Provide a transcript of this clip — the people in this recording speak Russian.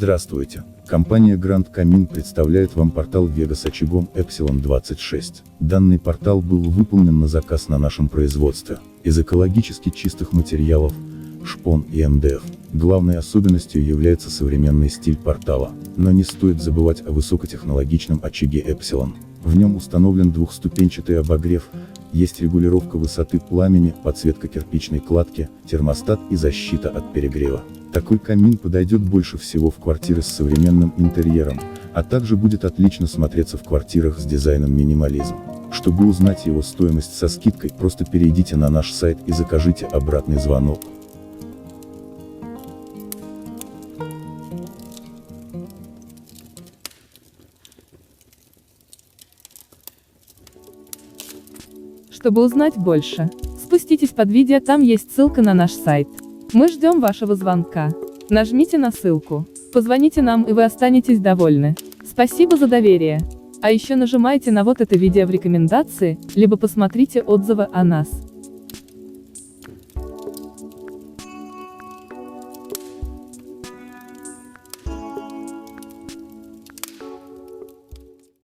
Здравствуйте! Компания Grand Камин представляет вам портал Vega с очагом Epsilon 26. Данный портал был выполнен на заказ на нашем производстве, из экологически чистых материалов, шпон и МДФ. Главной особенностью является современный стиль портала, но не стоит забывать о высокотехнологичном очаге Epsilon. В нем установлен двухступенчатый обогрев, есть регулировка высоты пламени, подсветка кирпичной кладки, термостат и защита от перегрева. Такой камин подойдет больше всего в квартиры с современным интерьером, а также будет отлично смотреться в квартирах с дизайном минимализм. Чтобы узнать его стоимость со скидкой, просто перейдите на наш сайт и закажите обратный звонок. Чтобы узнать больше, спуститесь под видео, там есть ссылка на наш сайт. Мы ждем вашего звонка. Нажмите на ссылку, позвоните нам, и вы останетесь довольны. Спасибо за доверие. А еще нажимайте на вот это видео в рекомендации, либо посмотрите отзывы о нас.